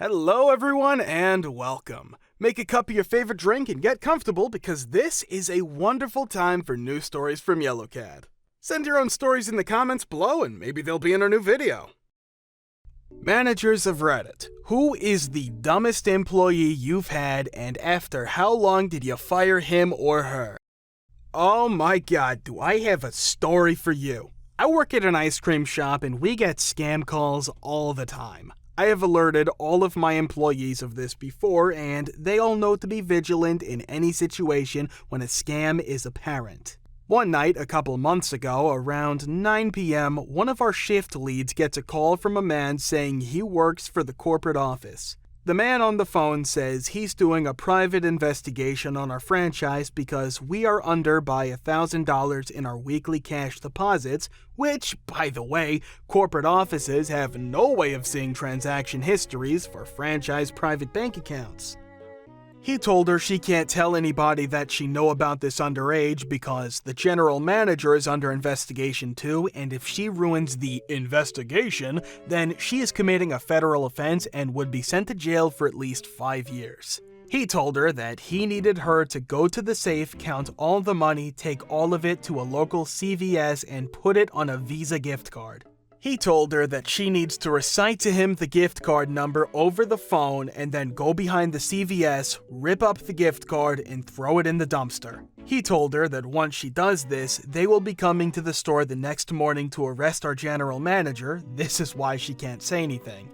Hello everyone and welcome. Make a cup of your favorite drink and get comfortable because this is a wonderful time for news stories from YellowCat. Send your own stories in the comments below and maybe they'll be in our new video. Managers of Reddit. Who is the dumbest employee you've had and after how long did you fire him or her? Oh my god, do I have a story for you. I work at an ice cream shop and we get scam calls all the time. I have alerted all of my employees of this before, and they all know to be vigilant in any situation when a scam is apparent. One night, a couple months ago, around 9 p.m., one of our shift leads gets a call from a man saying he works for the corporate office. The man on the phone says he's doing a private investigation on our franchise because we are under by $1,000 in our weekly cash deposits, which, by the way, corporate offices have no way of seeing transaction histories for franchise private bank accounts. He told her she can't tell anybody that she know about this underage because the general manager is under investigation too, and if she ruins the investigation, then she is committing a federal offense and would be sent to jail for at least 5 years. He told her that he needed her to go to the safe, count all the money, take all of it to a local CVS and put it on a Visa gift card. He told her that she needs to recite to him the gift card number over the phone and then go behind the CVS, rip up the gift card, and throw it in the dumpster. He told her that once she does this, they will be coming to the store the next morning to arrest our general manager. This is why she can't say anything.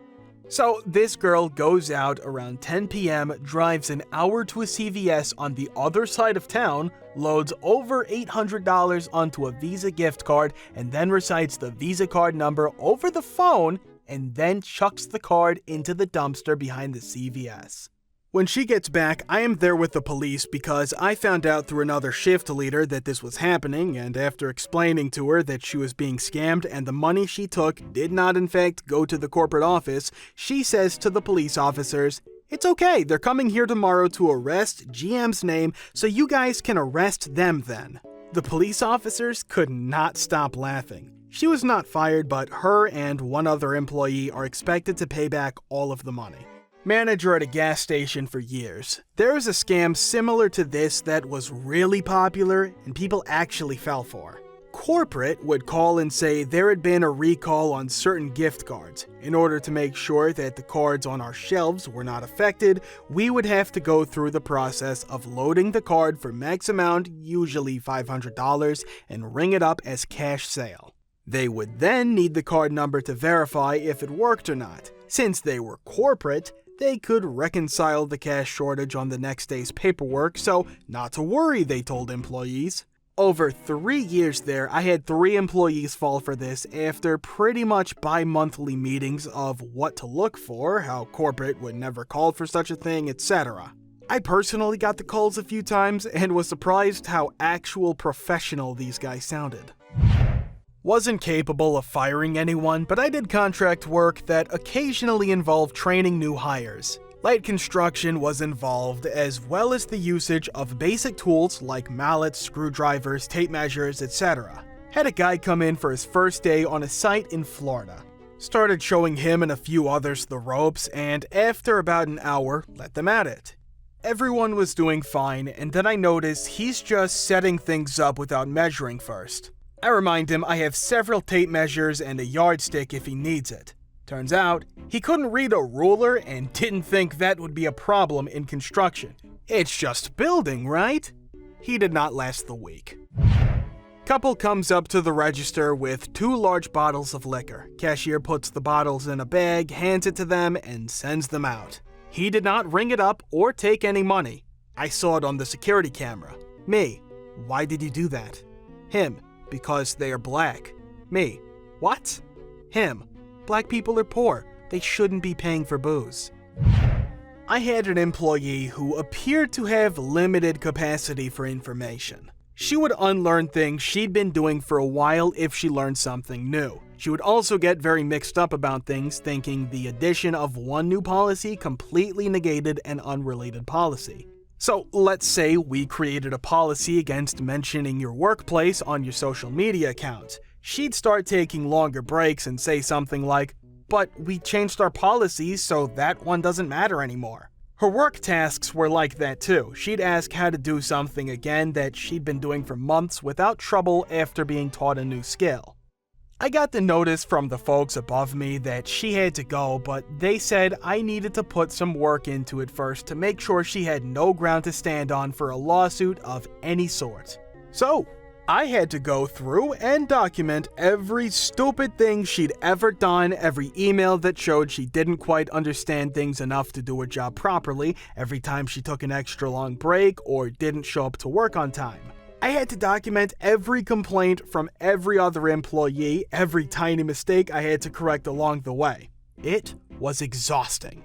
So this girl goes out around 10 p.m., drives an hour to a CVS on the other side of town, loads over $800 onto a Visa gift card, and then recites the Visa card number over the phone, and then chucks the card into the dumpster behind the CVS. When she gets back, I am there with the police because I found out through another shift leader that this was happening, and after explaining to her that she was being scammed and the money she took did not in fact go to the corporate office, she says to the police officers, "It's okay, they're coming here tomorrow to arrest GM's name, so you guys can arrest them then." The police officers could not stop laughing. She was not fired, but her and one other employee are expected to pay back all of the money. Manager at a gas station for years. There was a scam similar to this that was really popular and people actually fell for. Corporate would call and say there had been a recall on certain gift cards. In order to make sure that the cards on our shelves were not affected, we would have to go through the process of loading the card for max amount, usually $500, and ring it up as cash sale. They would then need the card number to verify if it worked or not. Since they were corporate, they could reconcile the cash shortage on the next day's paperwork, so not to worry, they told employees. Over 3 years there, I had 3 employees fall for this after pretty much bi-monthly meetings of what to look for, how corporate would never call for such a thing, etc. I personally got the calls a few times and was surprised how actual professional these guys sounded. Wasn't capable of firing anyone, but I did contract work that occasionally involved training new hires. Light construction was involved, as well as the usage of basic tools like mallets, screwdrivers, tape measures, etc. Had a guy come in for his first day on a site in Florida. Started showing him and a few others the ropes, and after about an hour, let them at it. Everyone was doing fine, and then I noticed he's just setting things up without measuring first. I remind him I have several tape measures and a yardstick if he needs it. Turns out, he couldn't read a ruler and didn't think that would be a problem in construction. It's just building, right? He did not last the week. Couple comes up to the register with 2 large bottles of liquor. Cashier puts the bottles in a bag, hands it to them, and sends them out. He did not ring it up or take any money. I saw it on the security camera. Me, why did you do that? Him, because they are black. Me, what? Him, black people are poor. They shouldn't be paying for booze. I had an employee who appeared to have limited capacity for information. She would unlearn things she'd been doing for a while if she learned something new. She would also get very mixed up about things, thinking the addition of one new policy completely negated an unrelated policy. So let's say we created a policy against mentioning your workplace on your social media accounts. She'd start taking longer breaks and say something like, but we changed our policies so that one doesn't matter anymore. Her work tasks were like that too. She'd ask how to do something again that she'd been doing for months without trouble after being taught a new skill. I got the notice from the folks above me that she had to go, but they said I needed to put some work into it first to make sure she had no ground to stand on for a lawsuit of any sort. So, I had to go through and document every stupid thing she'd ever done, every email that showed she didn't quite understand things enough to do her job properly, every time she took an extra long break or didn't show up to work on time. I had to document every complaint from every other employee, every tiny mistake I had to correct along the way. It was exhausting.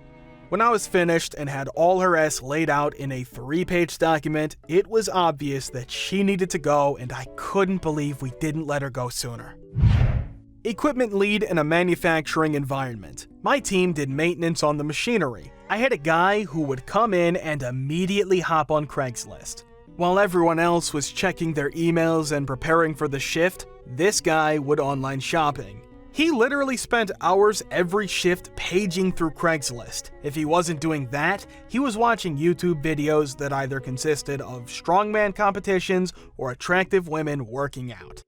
When I was finished and had all her ass laid out in a 3-page document, it was obvious that she needed to go, and I couldn't believe we didn't let her go sooner. Equipment lead in a manufacturing environment. My team did maintenance on the machinery. I had a guy who would come in and immediately hop on Craigslist. While everyone else was checking their emails and preparing for the shift, this guy would online shopping. He literally spent hours every shift paging through Craigslist. If he wasn't doing that, he was watching YouTube videos that either consisted of strongman competitions or attractive women working out.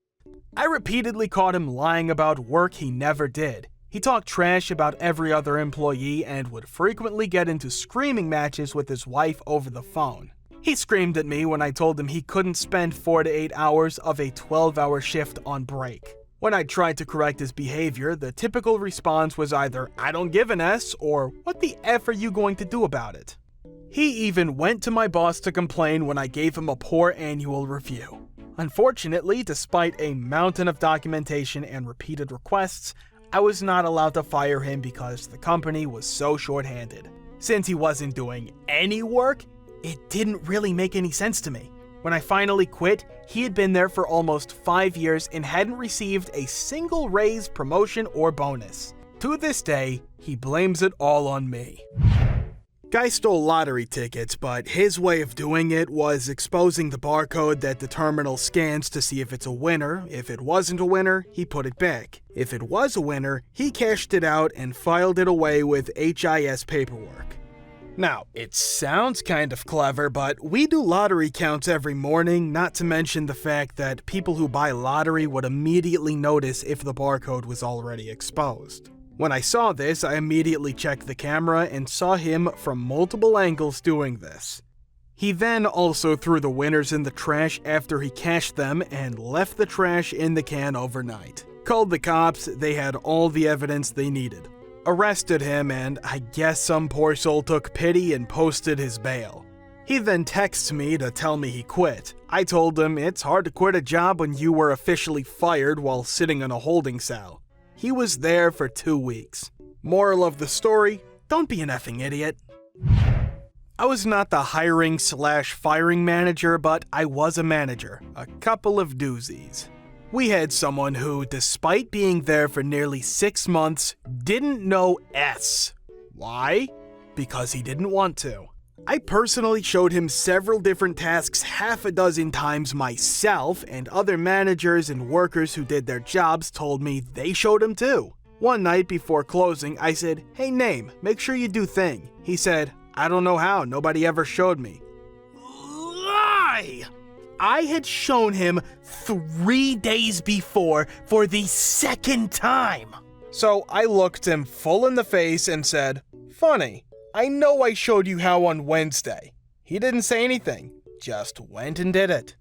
I repeatedly caught him lying about work he never did. He talked trash about every other employee and would frequently get into screaming matches with his wife over the phone. He screamed at me when I told him he couldn't spend 4 to 8 hours of a 12-hour shift on break. When I tried to correct his behavior, the typical response was either, "I don't give an S," or "What the F are you going to do about it?" He even went to my boss to complain when I gave him a poor annual review. Unfortunately, despite a mountain of documentation and repeated requests, I was not allowed to fire him because the company was so short-handed. Since he wasn't doing any work, it didn't really make any sense to me. When I finally quit, he had been there for almost 5 years and hadn't received a single raise, promotion, or bonus. To this day, he blames it all on me. Guy stole lottery tickets, but his way of doing it was exposing the barcode that the terminal scans to see if it's a winner. If it wasn't a winner, he put it back. If it was a winner, he cashed it out and filed it away with HIS paperwork. Now, it sounds kind of clever, but we do lottery counts every morning, not to mention the fact that people who buy lottery would immediately notice if the barcode was already exposed. When I saw this, I immediately checked the camera and saw him from multiple angles doing this. He then also threw the winners in the trash after he cashed them and left the trash in the can overnight. Called the cops, they had all the evidence they needed. Arrested him, and I guess some poor soul took pity and posted his bail. He then texts me to tell me he quit. I told him it's hard to quit a job when you were officially fired while sitting in a holding cell. He was there for 2 weeks. Moral of the story, don't be an effing idiot. I was not the hiring/firing manager, but I was a manager. A couple of doozies. We had someone who, despite being there for nearly 6 months, didn't know S. Why? Because he didn't want to. I personally showed him several different tasks half a dozen times myself, and other managers and workers who did their jobs told me they showed him too. One night before closing, I said, "Hey Name, make sure you do thing." He said, "I don't know how, nobody ever showed me." Lie! I had shown him 3 days before for the second time. So I looked him full in the face and said, "Funny, I know I showed you how on Wednesday." He didn't say anything, just went and did it.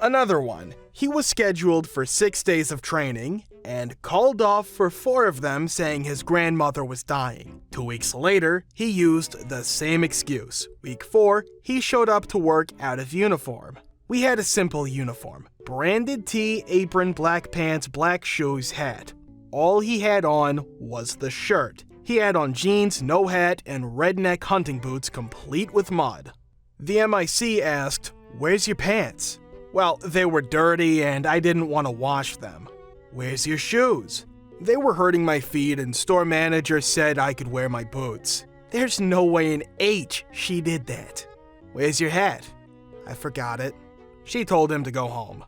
Another one, he was scheduled for 6 days of training and called off for 4 of them saying his grandmother was dying. 2 weeks later, he used the same excuse. Week 4, he showed up to work out of uniform. We had a simple uniform. Branded tee, apron, black pants, black shoes, hat. All he had on was the shirt. He had on jeans, no hat, and redneck hunting boots complete with mud. The MIC asked, "Where's your pants?" Well, they were dirty and I didn't want to wash them. "Where's your shoes?" They were hurting my feet and store manager said I could wear my boots. There's no way in H she did that. "Where's your hat?" I forgot it. She told him to go home.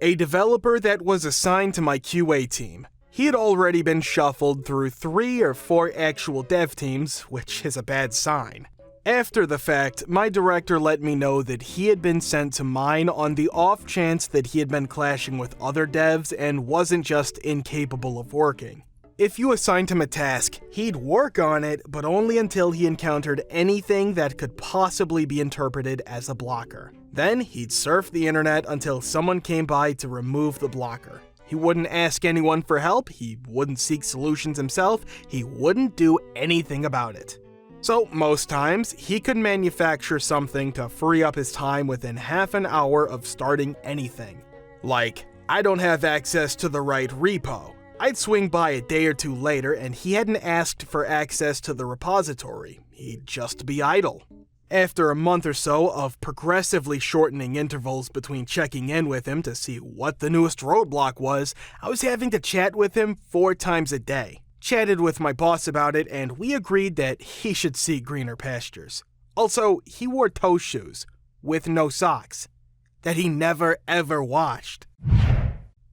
A developer that was assigned to my QA team. He had already been shuffled through 3 or 4 actual dev teams, which is a bad sign. After the fact, my director let me know that he had been sent to mine on the off chance that he had been clashing with other devs and wasn't just incapable of working. If you assigned him a task, he'd work on it, but only until he encountered anything that could possibly be interpreted as a blocker. Then he'd surf the internet until someone came by to remove the blocker. He wouldn't ask anyone for help, he wouldn't seek solutions himself, he wouldn't do anything about it. So most times, he could manufacture something to free up his time within half an hour of starting anything. Like, I don't have access to the right repo. I'd swing by a day or two later and he hadn't asked for access to the repository. He'd just be idle. After a month or so of progressively shortening intervals between checking in with him to see what the newest roadblock was, I was having to chat with him 4 times a day. Chatted with my boss about it and we agreed that he should seek greener pastures. Also, he wore toe shoes, with no socks, that he never ever washed.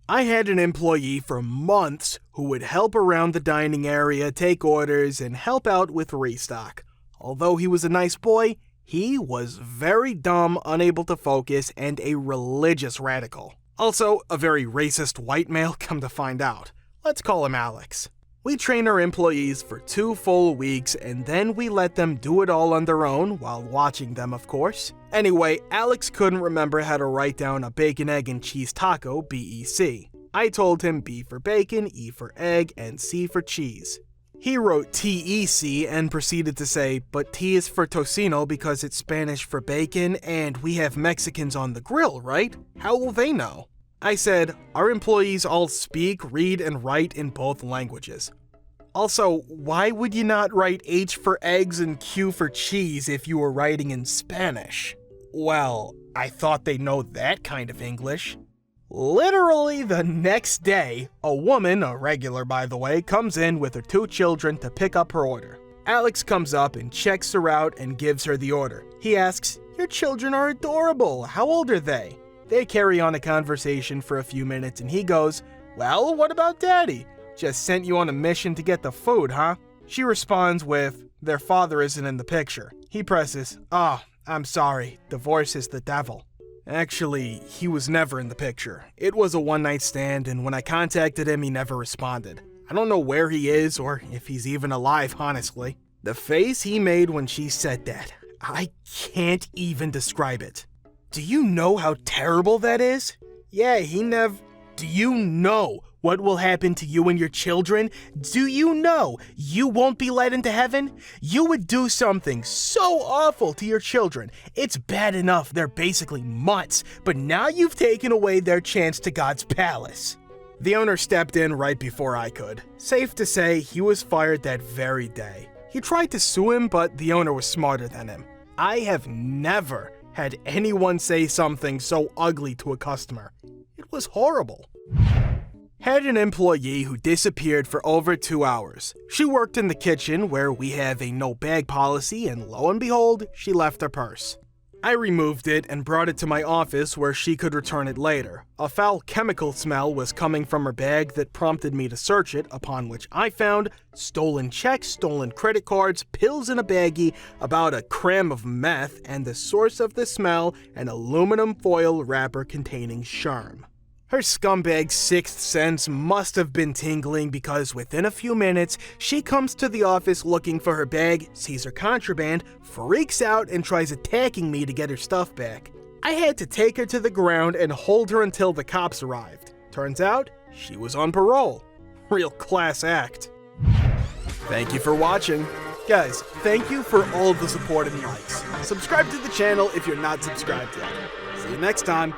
I had an employee for months who would help around the dining area, take orders, and help out with restock. Although he was a nice boy, he was very dumb, unable to focus, and a religious radical. Also, a very racist white male, come to find out. Let's call him Alex. We train our employees for 2 full weeks, and then we let them do it all on their own, while watching them, of course. Anyway, Alex couldn't remember how to write down a bacon, egg, and cheese taco, BEC. I told him B for bacon, E for egg, and C for cheese. He wrote TEC and proceeded to say, but T is for tocino because it's Spanish for bacon, and we have Mexicans on the grill, right? How will they know? I said, our employees all speak, read, and write in both languages. Also, why would you not write H for eggs and Q for cheese if you were writing in Spanish? Well, I thought they'd know that kind of English. Literally the next day, a woman, a regular by the way, comes in with her 2 children to pick up her order. Alex comes up and checks her out and gives her the order. He asks, your children are adorable, how old are they? They carry on a conversation for a few minutes and he goes, well, what about daddy? Just sent you on a mission to get the food, huh? She responds with, their father isn't in the picture. He presses, oh, I'm sorry, divorce is the devil. Actually, he was never in the picture. It was a one-night stand, and when I contacted him, he never responded. I don't know where he is or if he's even alive, honestly. The face he made when she said that, I can't even describe it. Do you know how terrible that is? Yeah, Do you know what will happen to you and your children? Do you know you won't be let into heaven? You would do something so awful to your children. It's bad enough they're basically mutts, but now you've taken away their chance to God's palace. The owner stepped in right before I could. Safe to say, he was fired that very day. He tried to sue him, but the owner was smarter than him. I have never had anyone say something so ugly to a customer. It was horrible. Had an employee who disappeared for over 2 hours. She worked in the kitchen where we have a no bag policy, and lo and behold, she left her purse. I removed it and brought it to my office where she could return it later. A foul chemical smell was coming from her bag that prompted me to search it, upon which I found stolen checks, stolen credit cards, pills in a baggie, about a gram of meth, and the source of the smell, an aluminum foil wrapper containing Sherm. Her scumbag sixth sense must have been tingling because within a few minutes, she comes to the office looking for her bag, sees her contraband, freaks out, and tries attacking me to get her stuff back. I had to take her to the ground and hold her until the cops arrived. Turns out, she was on parole. Real class act. Thank you for watching. Guys, thank you for all the support and likes. Subscribe to the channel if you're not subscribed yet. See you next time.